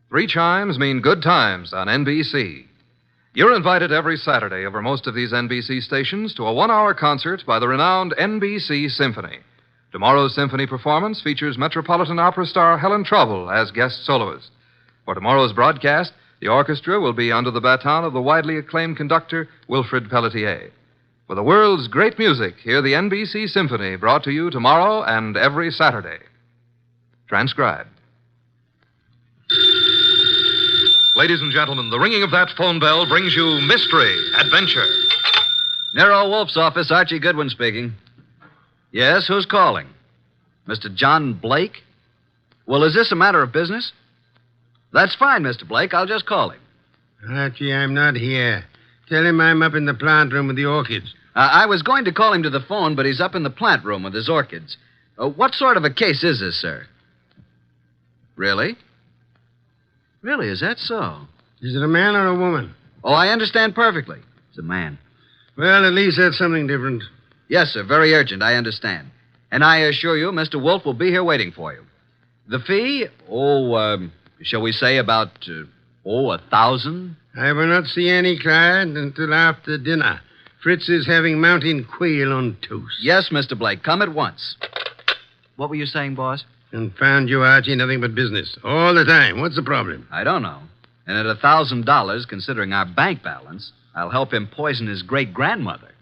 3 chimes mean good times on NBC. You're invited every Saturday over most of these NBC stations to a 1-hour concert by the renowned NBC Symphony. Tomorrow's symphony performance features Metropolitan Opera star Helen Trouble as guest soloist. For tomorrow's broadcast, the orchestra will be under the baton of the widely acclaimed conductor, Wilfred Pelletier. For the world's great music, hear the NBC Symphony, brought to you tomorrow and every Saturday. Transcribed. Ladies and gentlemen, the ringing of that phone bell brings you mystery, adventure. Nero Wolf's office, Archie Goodwin speaking. Yes, who's calling? Mr. John Blake? Well, is this a matter of business? That's fine, Mr. Blake. I'll just call him. Archie, I'm not here. Tell him I'm up in the plant room with the orchids. I was going to call him to the phone, but he's up in the plant room with his orchids. What sort of a case is this, sir? Really? Really, is that so? Is it a man or a woman? Oh, I understand perfectly. It's a man. Well, at least that's something different. Yes, sir. Very urgent, I understand. And I assure you, Mr. Wolfe will be here waiting for you. The fee? Shall we say about, $1,000? I will not see any client until after dinner. Fritz is having mountain quail on toast. Yes, Mr. Blake. Come at once. What were you saying, boss? Confound you, Archie. Nothing but business. All the time. What's the problem? I don't know. And at $1,000, considering our bank balance, I'll help him poison his great-grandmother.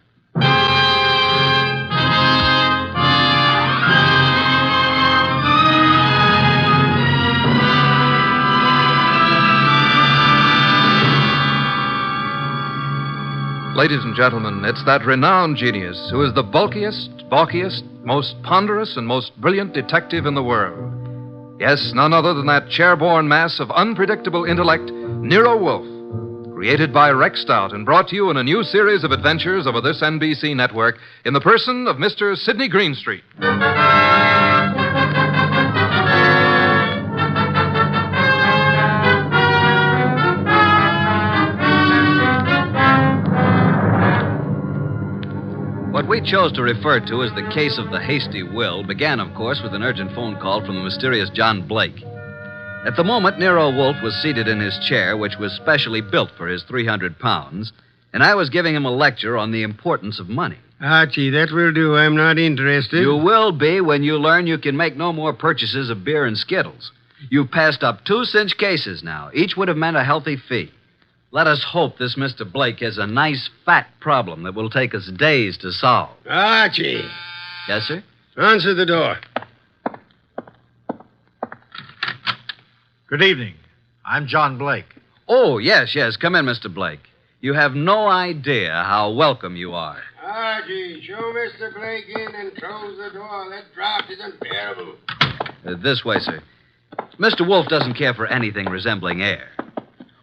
Ladies and gentlemen, it's that renowned genius who is the bulkiest, balkiest, most ponderous, and most brilliant detective in the world. Yes, none other than that chair-borne mass of unpredictable intellect, Nero Wolf, created by Rex Stout and brought to you in a new series of adventures over this NBC network in the person of Mr. Sydney Greenstreet. What we chose to refer to as the case of the Hasty will began, of course, with an urgent phone call from the mysterious John Blake. At the moment, Nero Wolf was seated in his chair, which was specially built for his 300 pounds, and I was giving him a lecture on the importance of money. Archie, that will do. I'm not interested. You will be when you learn you can make no more purchases of beer and Skittles. You've passed up 2 cinch cases now. Each would have meant a healthy fee. Let us hope this Mr. Blake has a nice, fat problem that will take us days to solve. Archie. Yes, sir? Answer the door. Good evening. I'm John Blake. Oh, yes. Come in, Mr. Blake. You have no idea how welcome you are. Archie, show Mr. Blake in and close the door. That draft is unbearable. This way, sir. Mr. Wolfe doesn't care for anything resembling air.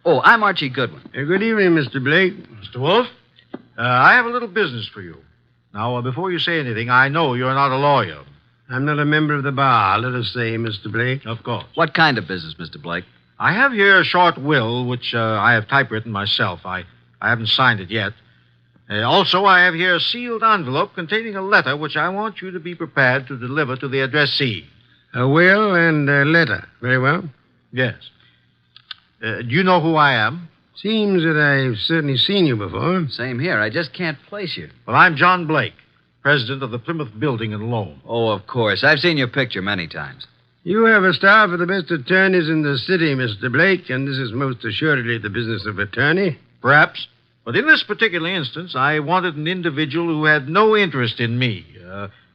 Oh, I'm Archie Goodwin. Good evening, Mr. Blake. Mr. Wolfe, I have a little business for you. Now, before you say anything, I know you're not a lawyer. I'm not a member of the bar, let us say, Mr. Blake. Of course. What kind of business, Mr. Blake? I have here a short will, which I have typewritten myself. I haven't signed it yet. Also, I have here a sealed envelope containing a letter which I want you to be prepared to deliver to the addressee. A will and a letter. Very well. Yes. Do you know who I am? Seems that I've certainly seen you before. Same here. I just can't place you. Well, I'm John Blake, president of the Plymouth Building and Loan. Oh, of course. I've seen your picture many times. You have a staff of the best attorneys in the city, Mr. Blake, and this is most assuredly the business of attorney. Perhaps. But in this particular instance, I wanted an individual who had no interest in me,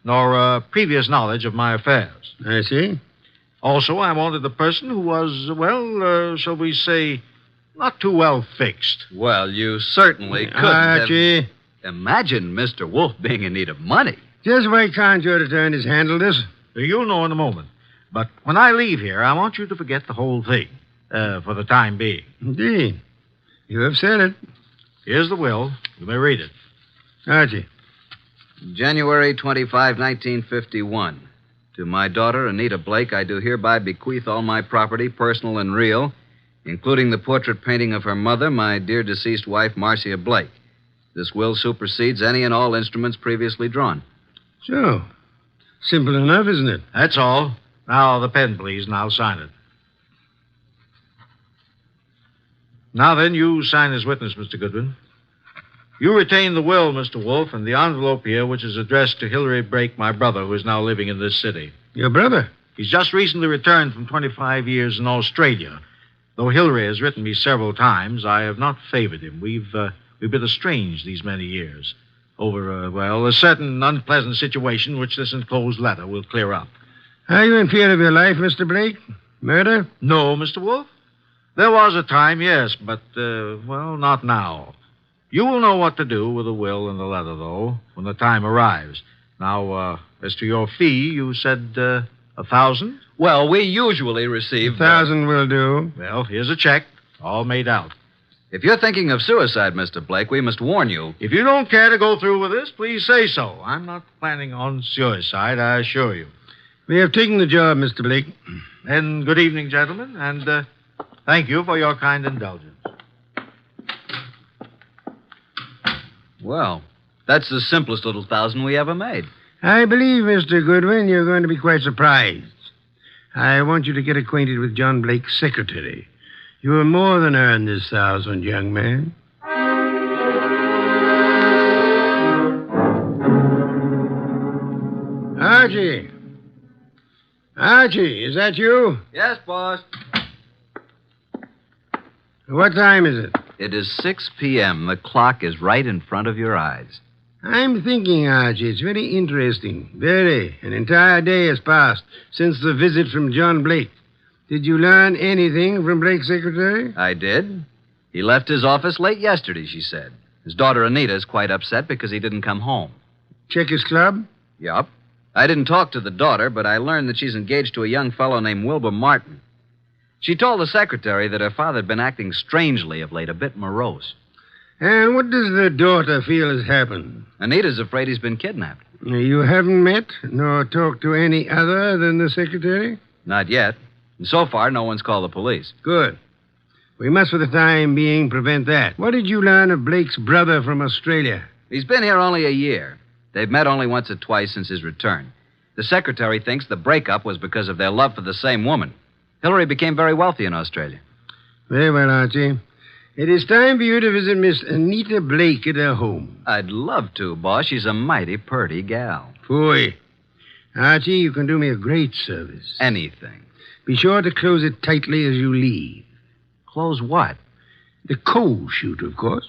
nor previous knowledge of my affairs. I see. Also, I wanted a person who was, shall we say, not too well fixed. Well, you certainly couldn't Archie. have... Imagine Mr. Wolfe being in need of money. Just why can't your attorneys handle this? You'll know in a moment. But when I leave here, I want you to forget the whole thing, for the time being. Indeed. You have said it. Here's the will. You may read it. Archie. January 25, 1951. To my daughter, Anita Blake, I do hereby bequeath all my property, personal and real, including the portrait painting of her mother, my dear deceased wife, Marcia Blake. This will supersedes any and all instruments previously drawn. So, simple enough, isn't it? That's all. Now, the pen, please, and I'll sign it. Now then, you sign as witness, Mr. Goodwin. You retain the will, Mr. Wolfe, and the envelope here, which is addressed to Hilary Blake, my brother, who is now living in this city. Your brother? He's just recently returned from 25 years in Australia. Though Hilary has written me several times, I have not favored him. We've been estranged these many years over, a certain unpleasant situation which this enclosed letter will clear up. Are you in fear of your life, Mr. Blake? Murder? No, Mr. Wolfe. There was a time, yes, but, not now. You will know what to do with the will and the letter, though, when the time arrives. Now, as to your fee, you said, 1,000? Well, we usually receive... 1,000 will do. Well, here's a check, all made out. If you're thinking of suicide, Mr. Blake, we must warn you. If you don't care to go through with this, please say so. I'm not planning on suicide, I assure you. We have taken the job, Mr. Blake. And good evening, gentlemen, and thank you for your kind indulgence. Well, that's the simplest little 1,000 we ever made. I believe, Mr. Goodwin, you're going to be quite surprised. I want you to get acquainted with John Blake's secretary. You will more than earn this 1,000, young man. Archie. Archie, is that you? Yes, boss. What time is it? It is 6 p.m. The clock is right in front of your eyes. I'm thinking, Archie, it's very interesting. Very. An entire day has passed since the visit from John Blake. Did you learn anything from Blake's secretary? I did. He left his office late yesterday, she said. His daughter Anita is quite upset because he didn't come home. Check his club? Yup. I didn't talk to the daughter, but I learned that she's engaged to a young fellow named Wilbur Martin. She told the secretary that her father had been acting strangely of late, a bit morose. And what does the daughter feel has happened? Anita's afraid he's been kidnapped. You haven't met nor talked to any other than the secretary? Not yet. And so far, no one's called the police. Good. We must, for the time being, prevent that. What did you learn of Blake's brother from Australia? He's been here only a year. They've met only once or twice since his return. The secretary thinks the breakup was because of their love for the same woman. Hilary became very wealthy in Australia. Very well, Archie. It is time for you to visit Miss Anita Blake at her home. I'd love to, boss. She's a mighty purty gal. Phooey. Archie, you can do me a great service. Anything. Be sure to close it tightly as you leave. Close what? The coal chute, of course.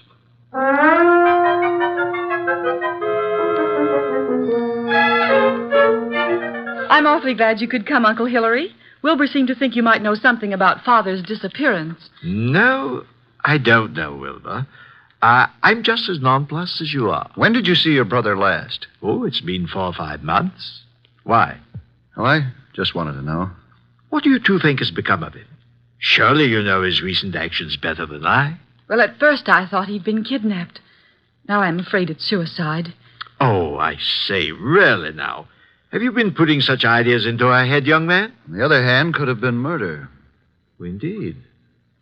I'm awfully glad you could come, Uncle Hilary. Wilbur seemed to think you might know something about Father's disappearance. No, I don't know, Wilbur. I'm just as nonplussed as you are. When did you see your brother last? Oh, it's been 4 or 5 months. Why? Oh, I just wanted to know. What do you two think has become of him? Surely you know his recent actions better than I. Well, at first I thought he'd been kidnapped. Now I'm afraid it's suicide. Oh, I say, really now. Have you been putting such ideas into our head, young man? On the other hand, could have been murder. Oh, indeed.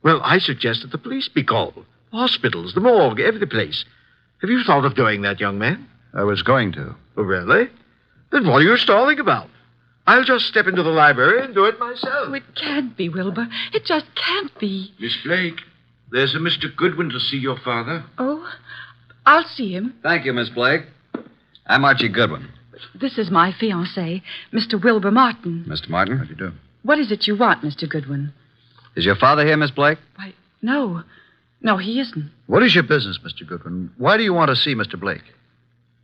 Well, I suggest that the police be called. Hospitals, the morgue, every place. Have you thought of doing that, young man? I was going to. Oh, really? Then what are you stalling about? I'll just step into the library and do it myself. Oh, it can't be, Wilbur. It just can't be. Miss Blake, there's a Mr. Goodwin to see your father. Oh, I'll see him. Thank you, Miss Blake. I'm Archie Goodwin. This is my fiancé, Mr. Wilbur Martin. Mr. Martin? How do you do? What is it you want, Mr. Goodwin? Is your father here, Miss Blake? Why, no. No, he isn't. What is your business, Mr. Goodwin? Why do you want to see Mr. Blake?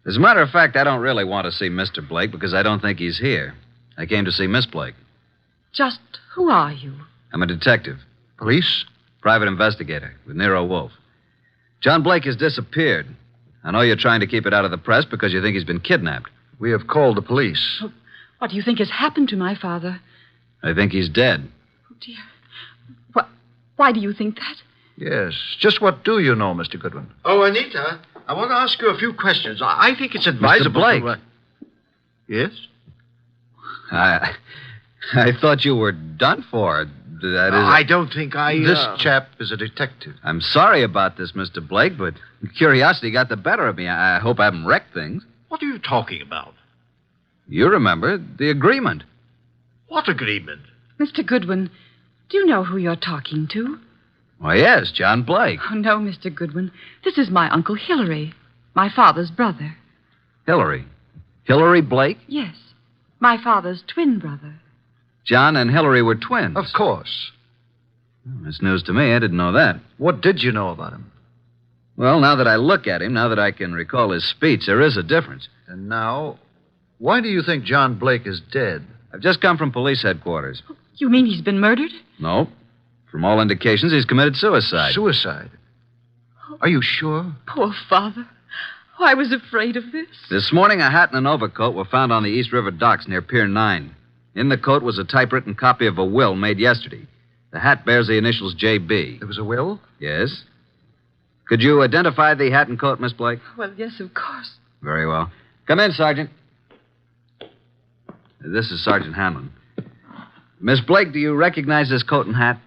As a matter of fact, I don't really want to see Mr. Blake because I don't think he's here. I came to see Miss Blake. Just who are you? I'm a detective. Police? Private investigator with Nero Wolf. John Blake has disappeared. I know you're trying to keep it out of the press because you think he's been kidnapped. We have called the police. Oh, what do you think has happened to my father? I think he's dead. Oh, dear. Why do you think that? Yes. Just what do you know, Mr. Goodwin? Oh, Anita, I want to ask you a few questions. I think it's advisable. Mr. Blake. Yes? I thought you were done for. That is. I don't think I. This chap is a detective. I'm sorry about this, Mr. Blake, but curiosity got the better of me. I hope I haven't wrecked things. What are you talking about? You remember the agreement. What agreement? Mr. Goodwin, do you know who you're talking to? Why, yes, John Blake. Oh, no, Mr. Goodwin. This is my Uncle Hillary, my father's brother. Hillary. Hillary Blake? Yes, my father's twin brother. John and Hillary were twins. Of course. That's news to me. I didn't know that. What did you know about him? Well, now that I look at him, now that I can recall his speech, there is a difference. And now, why do you think John Blake is dead? I've just come from police headquarters. You mean he's been murdered? No. From all indications, he's committed suicide. Suicide? Are you sure? Poor father. Oh, I was afraid of this. This morning, a hat and an overcoat were found on the East River docks near Pier 9. In the coat was a typewritten copy of a will made yesterday. The hat bears the initials J.B. There was a will? Yes. Could you identify the hat and coat, Miss Blake? Well, yes, of course. Very well. Come in, Sergeant. This is Sergeant Hanlon. Miss Blake, do you recognize this coat and hat?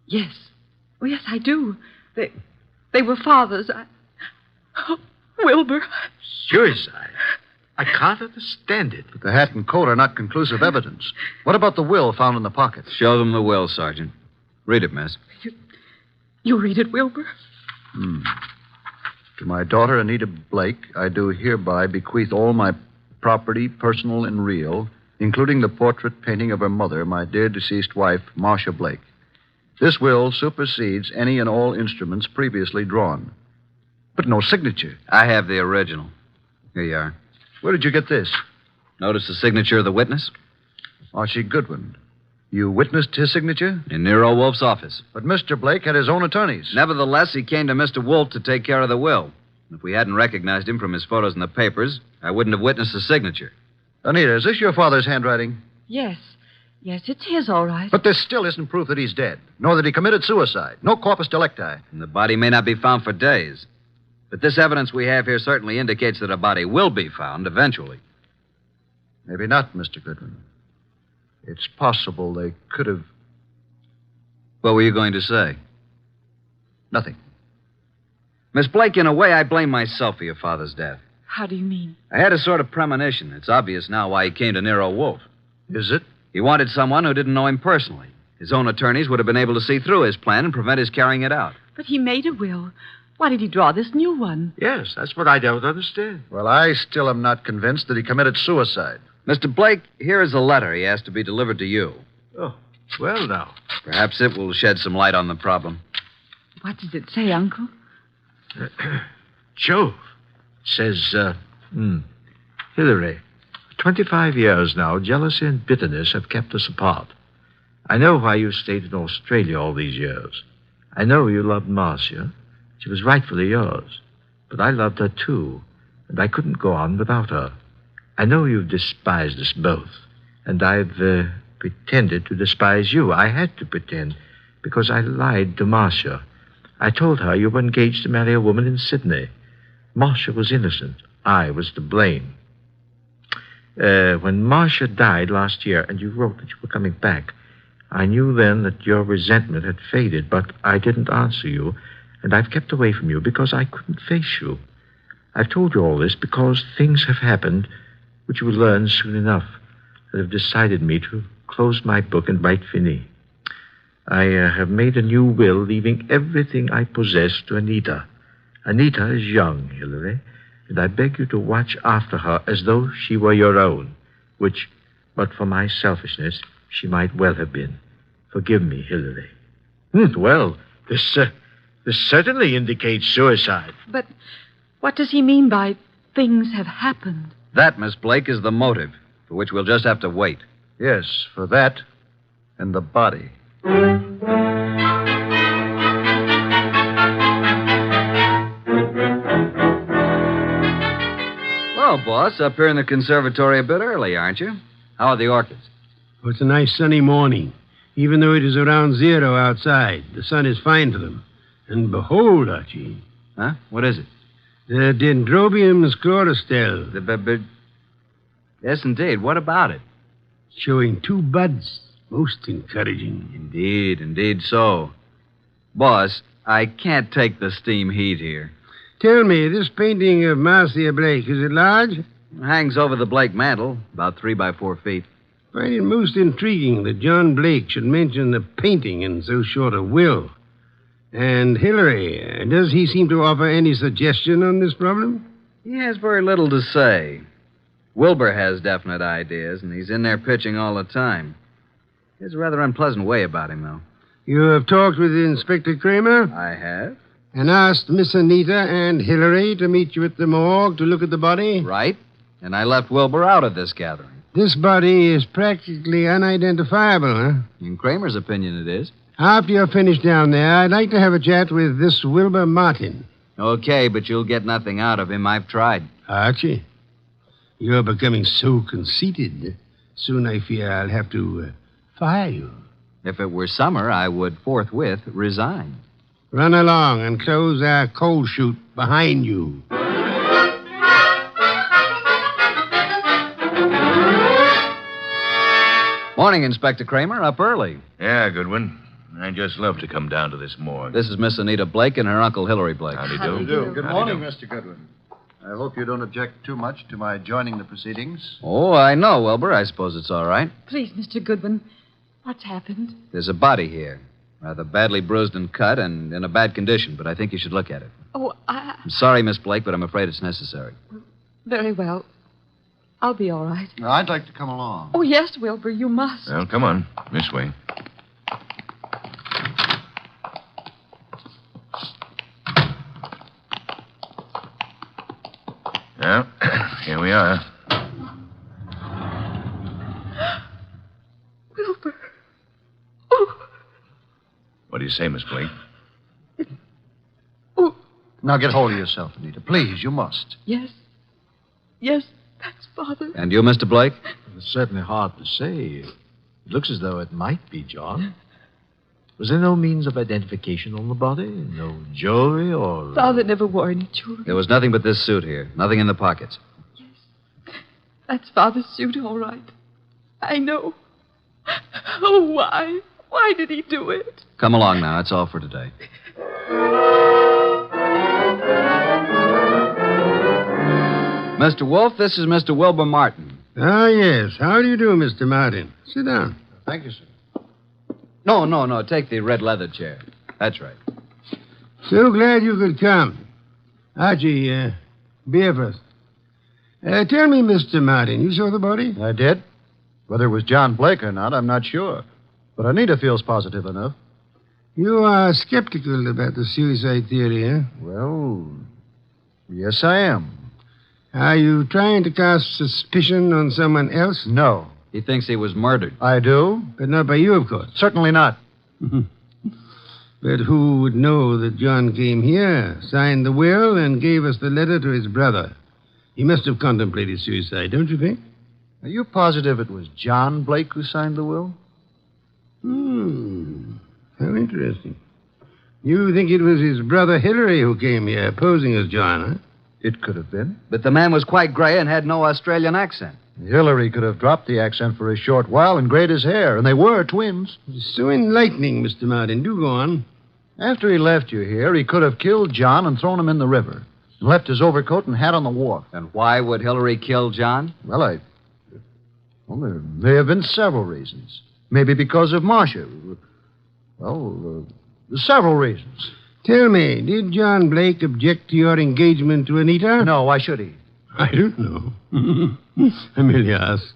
Yes. Oh, yes, I do. They were father's. Oh, Wilbur. Suicide? I can't understand it. But the hat and coat are not conclusive evidence. What about the will found in the pocket? Show them the will, Sergeant. Read it, miss. You read it, Wilbur? To my daughter, Anita Blake, I do hereby bequeath all my property, personal and real, including the portrait painting of her mother, my dear deceased wife, Marcia Blake. This will supersedes any and all instruments previously drawn. But no signature. I have the original. Here you are. Where did you get this? Notice the signature of the witness? Archie Goodwin. You witnessed his signature? In Nero Wolf's office. But Mr. Blake had his own attorneys. Nevertheless, he came to Mr. Wolfe to take care of the will. If we hadn't recognized him from his photos in the papers, I wouldn't have witnessed the signature. Anita, is this your father's handwriting? Yes. Yes, it's his, all right. But there still isn't proof that he's dead, nor that he committed suicide. No corpus delicti. And the body may not be found for days. But this evidence we have here certainly indicates that a body will be found eventually. Maybe not, Mr. Goodwin. It's possible they could have... What were you going to say? Nothing. Miss Blake, in a way, I blame myself for your father's death. How do you mean? I had a sort of premonition. It's obvious now why he came to Nero Wolf. Is it? He wanted someone who didn't know him personally. His own attorneys would have been able to see through his plan and prevent his carrying it out. But he made a will. Why did he draw this new one? Yes, that's what I don't understand. Well, I still am not convinced that he committed suicide. Mr. Blake, here is a letter he asked to be delivered to you. Oh, well, now. Perhaps it will shed some light on the problem. What does it say, Uncle? Jove. It says, Hillary, 25 years now, jealousy and bitterness have kept us apart. I know why you stayed in Australia all these years. I know you loved Marcia. She was rightfully yours. But I loved her, too, and I couldn't go on without her. I know you've despised us both, and I've pretended to despise you. I had to pretend, because I lied to Marcia. I told her you were engaged to marry a woman in Sydney. Marcia was innocent. I was to blame. When Marcia died last year, and you wrote that you were coming back, I knew then that your resentment had faded, but I didn't answer you, and I've kept away from you because I couldn't face you. I've told you all this because things have happened which you will learn soon enough that have decided me to close my book and write fini. I have made a new will, leaving everything I possess to Anita. Anita is young, Hillary, and I beg you to watch after her as though she were your own, which, but for my selfishness, she might well have been. Forgive me, Hillary. Well, this certainly indicates suicide. But what does he mean by things have happened? That, Miss Blake, is the motive, for which we'll just have to wait. Yes, for that and the body. Well, boss, up here in the conservatory a bit early, aren't you? How are the orchids? Oh, it's a nice sunny morning. Even though it is around 0 outside, the sun is fine for them. And behold, Archie. Huh? What is it? The Dendrobium sclerostel. Yes, indeed. What about it? Showing 2 buds. Most encouraging. Indeed so. Boss, I can't take the steam heat here. Tell me, this painting of Marcia Blake, is it large? It hangs over the Blake mantle, about 3 by 4 feet. find it most intriguing that John Blake should mention the painting in so short a will. And Hillary, does he seem to offer any suggestion on this problem? He has very little to say. Wilbur has definite ideas, and he's in there pitching all the time. He has a rather unpleasant way about him, though. You have talked with Inspector Kramer? I have. And asked Miss Anita and Hillary to meet you at the morgue to look at the body? Right. And I left Wilbur out of this gathering. This body is practically unidentifiable, huh? In Kramer's opinion, it is. After you're finished down there, I'd like to have a chat with this Wilbur Martin. Okay, but you'll get nothing out of him. I've tried. Archie, you're becoming so conceited. Soon I fear I'll have to fire you. If it were summer, I would forthwith resign. Run along and close our coal chute behind you. Morning, Inspector Kramer. Up early. Yeah, Goodwin. I just love to come down to this morgue. This is Miss Anita Blake and her Uncle Hillary Blake. Howdy How do do. you do? Good Howdy morning, do. Mr. Goodwin. I hope you don't object too much to my joining the proceedings. Oh, I know, Wilbur. I suppose it's all right. Please, Mr. Goodwin, what's happened? There's a body here. Rather badly bruised and cut and in a bad condition, but I think you should look at it. Oh, I'm sorry, Miss Blake, but I'm afraid it's necessary. very well. I'll be all right. Now, I'd like to come along. Oh, yes, Wilbur, you must. Well, come on. This way. Well, here we are. Wilbur. Oh, What do you say, Miss Blake? oh, Now, get hold of yourself, Anita. Please, you must. yes. Yes, that's Father. And you, Mr. Blake? It's certainly hard to say. It looks as though it might be John. Was there no means of identification on the body? No jewelry or... Father never wore any jewelry. There was nothing but this suit here. Nothing in the pockets. That's Father's suit, all right. I know. Oh, why? Why did he do it? Come along now. That's all for today. Mr. Wolfe, this is Mr. Wilbur Martin. Ah, yes. How do you do, Mr. Martin? Sit down. Thank you, sir. No. Take the red leather chair. That's right. So glad you could come. Archie, beer first. Tell me, Mr. Martin, you saw the body? I did. Whether it was John Blake or not, I'm not sure. But Anita feels positive enough. You are skeptical about the suicide theory, huh? Well, yes, I am. Are you trying to cast suspicion on someone else? No. He thinks he was murdered. I do? But not by you, of course. Certainly not. But who would know that John came here, signed the will, and gave us the letter to his brother? He must have contemplated suicide, don't you think? Are you positive it was John Blake who signed the will? How interesting. You think it was his brother Hillary who came here, posing as John, huh? It could have been. But the man was quite gray and had no Australian accent. Hillary could have dropped the accent for a short while and grayed his hair, and they were twins. So enlightening, Mr. Martin. Do go on. After he left you here, he could have killed John and thrown him in the river, and left his overcoat and hat on the wharf. And why would Hillary kill John? Well, there may have been several reasons. Maybe because of Marcia. Well, several reasons. Tell me, did John Blake object to your engagement to Anita? No, why should he? I don't know. I merely asked.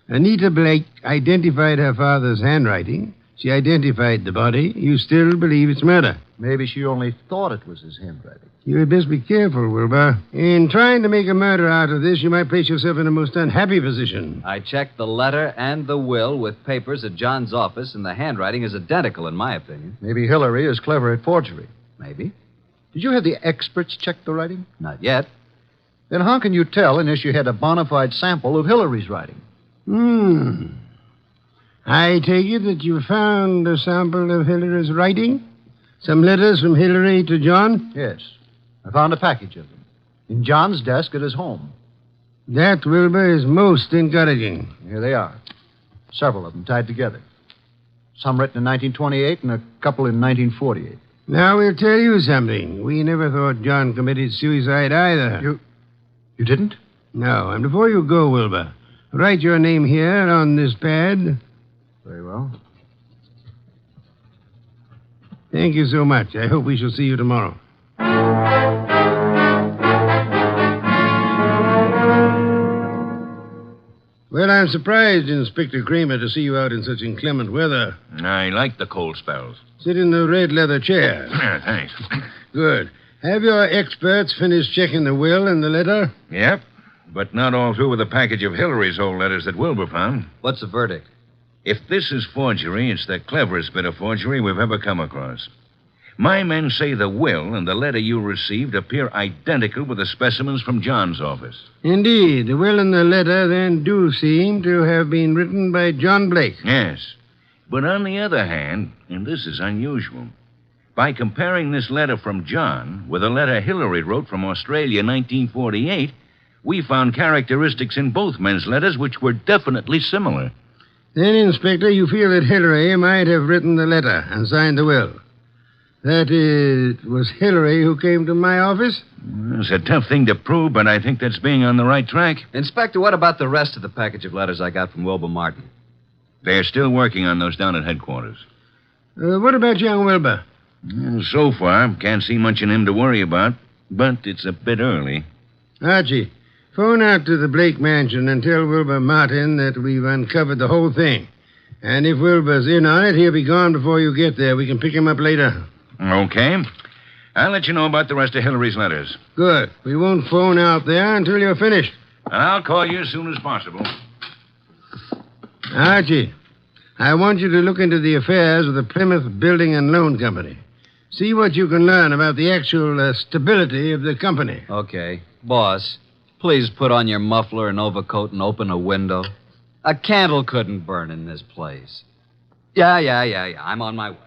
Anita Blake identified her father's handwriting. She identified the body. You still believe it's murder? Maybe she only thought it was his handwriting. You had best be careful, Wilbur. In trying to make a murder out of this, you might place yourself in a most unhappy position. I checked the letter and the will with papers at John's office, and the handwriting is identical, in my opinion. Maybe Hillary is clever at forgery. Maybe. Did you have the experts check the writing? Not yet. Then how can you tell unless you had a bona fide sample of Hillary's writing? I take it that you found a sample of Hillary's writing? Some letters from Hillary to John? Yes. I found a package of them in John's desk at his home. That, Wilbur, is most encouraging. Here they are. Several of them tied together. Some written in 1928 and a couple in 1948. Now, we'll tell you something. We never thought John committed suicide either. You didn't? No, and before you go, Wilbur, Write your name here on this pad. Very well. Thank you so much. I hope we shall see you tomorrow. Well, I'm surprised, Inspector Kramer, to see you out in such inclement weather. I like the cold spells. Sit in the red leather chair. Yeah, thanks. Good. Have your experts finished checking the will and the letter? Yep, but not all through with a package of Hillary's old letters that Wilbur found. What's the verdict? If this is forgery, it's the cleverest bit of forgery we've ever come across. My men say the will and the letter you received appear identical with the specimens from John's office. Indeed. The will and the letter then do seem to have been written by John Blake. Yes. But on the other hand, and this is unusual, by comparing this letter from John with a letter Hillary wrote from Australia in 1948, we found characteristics in both men's letters which were definitely similar. Then, Inspector, you feel that Hillary might have written the letter and signed the will. That it was Hillary who came to my office? It's a tough thing to prove, but I think that's being on the right track. Inspector, what about the rest of the package of letters I got from Wilbur Martin? They're still working on those down at headquarters. What about young Wilbur? So far, can't see much in him to worry about, but it's a bit early. Archie, phone out to the Blake mansion and tell Wilbur Martin that we've uncovered the whole thing. And if Wilbur's in on it, he'll be gone before you get there. We can pick him up later. Okay. I'll let you know about the rest of Hillary's letters. Good. We won't phone out there until you're finished. I'll call you as soon as possible. Archie, I want you to look into the affairs of the Plymouth Building and Loan Company. See what you can learn about the actual stability of the company. Okay. Boss, please put on your muffler and overcoat and open a window. A candle couldn't burn in this place. Yeah. I'm on my way.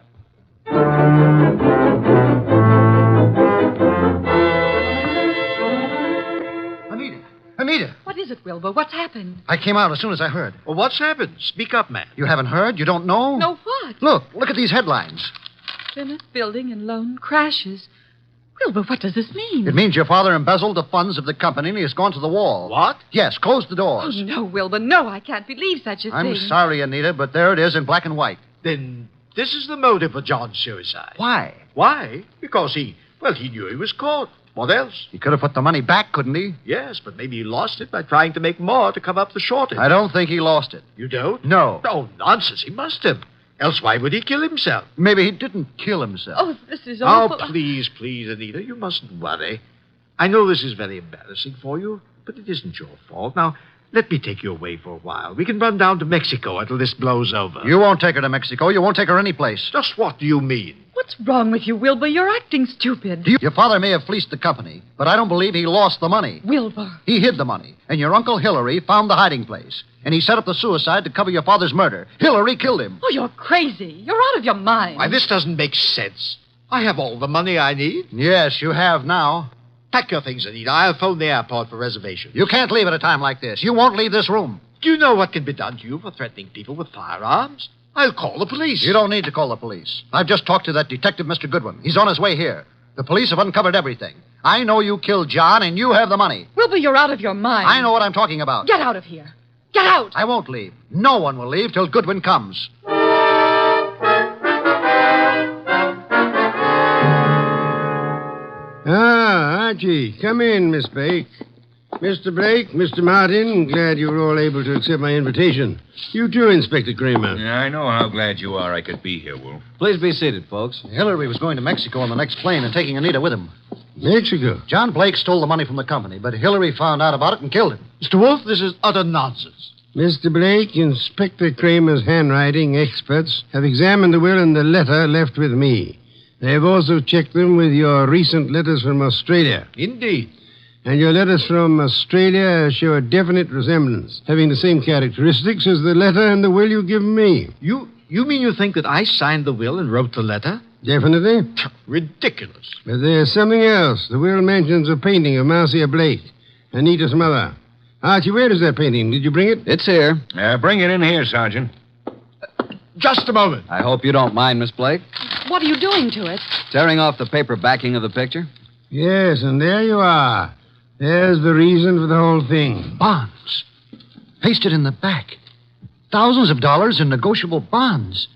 Anita! What is it, Wilbur? What's happened? I came out as soon as I heard. Well, what's happened? Speak up, man. You haven't heard? You don't know? No, what? Look at these headlines. Plymouth Building and Loan crashes. Wilbur, what does this mean? It means your father embezzled the funds of the company and he has gone to the wall. What? Yes, closed the Oh, doors. no, Wilbur, no, I can't believe such a I'm thing. sorry, Anita, but there it is in black and white. Then this is the motive for John's suicide. Why? Why? Because he knew he was caught. What else? He could have put the money back, couldn't he? Yes, but maybe he lost it by trying to make more to cover up the shortage. I don't think he lost it. You don't? No. Oh, nonsense. He must have. Else why would he kill himself? Maybe he didn't kill himself. Oh, this is awful. Oh, please, Anita, you mustn't worry. I know this is very embarrassing for you, but it isn't your fault. Now, let me take you away for a while. We can run down to Mexico until this blows over. You won't take her to Mexico. You won't take her any place. Just what do you mean? What's wrong with you, Wilbur? You're acting stupid. Your father may have fleeced the company, but I don't believe he lost the money. Wilbur. He hid the money, and your Uncle Hillary found the hiding place. And he set up the suicide to cover your father's murder. Hillary killed him. Oh, you're crazy. You're out of your mind. Why, this doesn't make sense. I have all the money I need. Yes, you have now. Pack your things, Anita. I'll phone the airport for reservations. You can't leave at a time like this. You won't leave this room. Do you know what can be done to you for threatening people with firearms? I'll call the police. You don't need to call the police. I've just talked to that detective, Mr. Goodwin. He's on his way here. The police have uncovered everything. I know you killed John, and you have the money. Wilbur, you're out of your mind. I know what I'm talking about. Get out of here. Get out. I won't leave. No one will leave till Goodwin comes. Archie, come in, Miss Blake. Mr. Blake, Mr. Martin, glad you were all able to accept my invitation. You too, Inspector Kramer. Yeah, I know how glad you are I could be here, Wolf. Please be seated, folks. Hillary was going to Mexico on the next plane and taking Anita with him. Mexico? John Blake stole the money from the company, but Hillary found out about it and killed him. Mr. Wolf, this is utter nonsense. Mr. Blake, Inspector Kramer's handwriting experts have examined the will and the letter left with me. They have also checked them with your recent letters from Australia. Indeed. And your letters from Australia show a definite resemblance, having the same characteristics as the letter and the will you've given me. You mean you think that I signed the will and wrote the letter? Definitely. Ridiculous. But there's something else. The will mentions a painting of Marcia Blake, Anita's mother. Archie, where is that painting? Did you bring it? It's here. Bring it in here, Sergeant. Just a moment. I hope you don't mind, Miss Blake. What are you doing to it? Tearing off the paper backing of the picture. Yes, and there you are. There's the reason for the whole thing. Bonds. Pasted in the back. Thousands of dollars in negotiable bonds.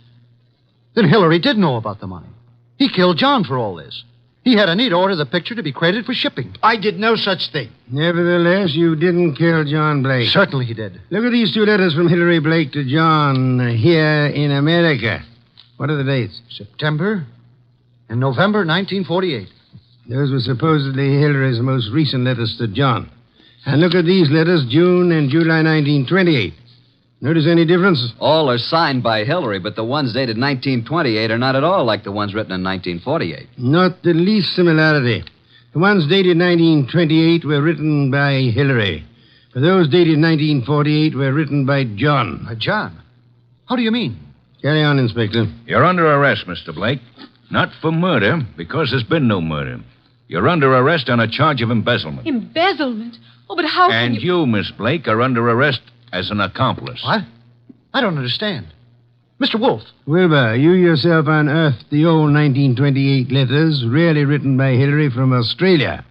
Then Hillary did know about the money. He killed John for all this. He had Anita order the picture to be credited for shipping. I did no such thing. Nevertheless, you didn't kill John Blake. Certainly he did. Look at these 2 letters from Hillary Blake to John here in America. What are the dates? September and November 1948. Those were supposedly Hillary's most recent letters to John. And look at these letters, June and July 1928. Notice any difference? All are signed by Hillary, but the ones dated 1928 are not at all like the ones written in 1948. Not the least similarity. The ones dated 1928 were written by Hillary. But those dated 1948 were written by John. John? How do you mean? Carry on, Inspector. You're under arrest, Mr. Blake. Not for murder, because there's been no murder. You're under arrest on a charge of embezzlement. Embezzlement? Oh, but how can And you, Miss Blake, are under arrest as an accomplice. What? I don't understand. Mr. Wolfe. Wilbur, you yourself unearthed the old 1928 letters, really written by Hillary from Australia.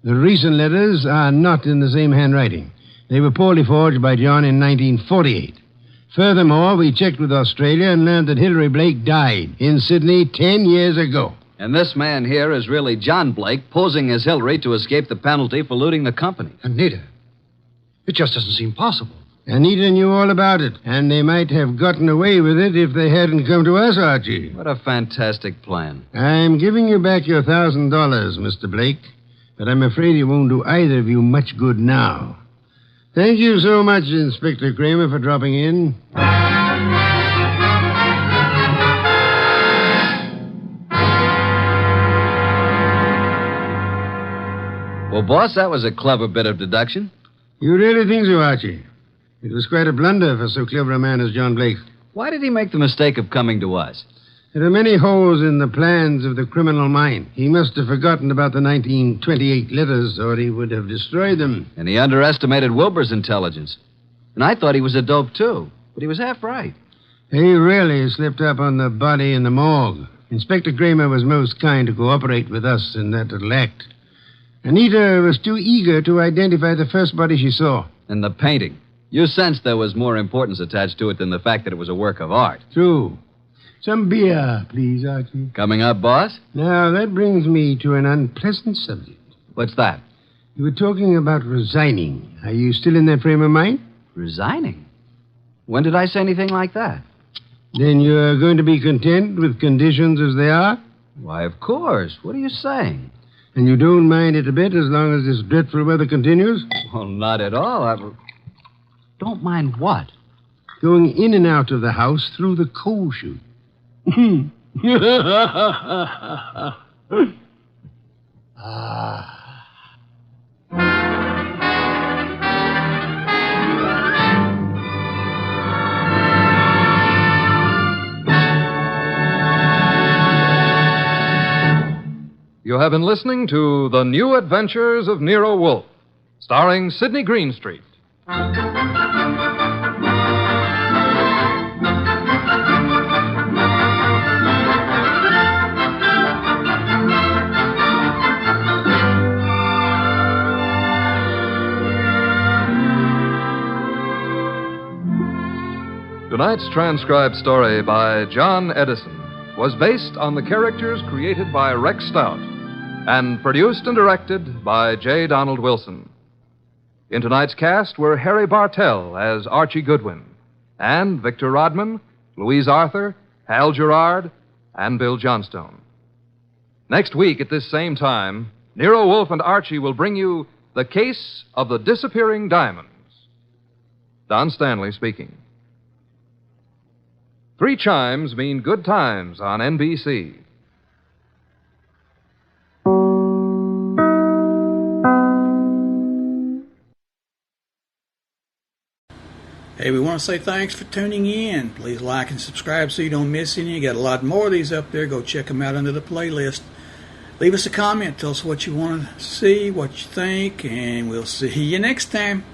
The recent letters are not in the same handwriting. They were poorly forged by John in 1948. Furthermore, we checked with Australia and learned that Hillary Blake died in Sydney 10 years ago. And this man here is really John Blake, posing as Hillary to escape the penalty for looting the company. Anita. It just doesn't seem possible. Anita knew all about it, and they might have gotten away with it if they hadn't come to us, Archie. What a fantastic plan. I'm giving you back your $1,000, Mr. Blake, but I'm afraid it won't do either of you much good now. Thank you so much, Inspector Kramer, for dropping in. Well, boss, that was a clever bit of deduction. You really think so, Archie? It was quite a blunder for so clever a man as John Blake. Why did he make the mistake of coming to us? There are many holes in the plans of the criminal mind. He must have forgotten about the 1928 letters, or he would have destroyed them. And he underestimated Wilbur's intelligence. And I thought he was a dope, too. But he was half right. He really slipped up on the body in the morgue. Inspector Kramer was most kind to cooperate with us in that little act. Anita was too eager to identify the first body she saw. And the painting. You sensed there was more importance attached to it than the fact that it was a work of art. True. Some beer, please, Archie. Coming up, boss? Now, that brings me to an unpleasant subject. What's that? You were talking about resigning. Are you still in that frame of mind? Resigning? When did I say anything like that? Then you're going to be content with conditions as they are? Why, of course. What are you saying? And you don't mind it a bit as long as this dreadful weather continues? Well, not at all. Don't mind what? Going in and out of the house through the coal chute. You have been listening to The New Adventures of Nero Wolf, starring Sydney Greenstreet. Tonight's transcribed story by John Edison was based on the characters created by Rex Stout and produced and directed by J. Donald Wilson. In tonight's cast were Harry Bartell as Archie Goodwin, and Victor Rodman, Louise Arthur, Hal Gerard, and Bill Johnstone. Next week at this same time, Nero Wolf and Archie will bring you The Case of the Disappearing Diamonds. Don Stanley speaking. 3 chimes mean good times on NBC. Hey, we want to say thanks for tuning in. Please like and subscribe so you don't miss any. You got a lot more of these up there. Go check them out under the playlist. Leave us a comment. Tell us what you want to see, what you think, and we'll see you next time.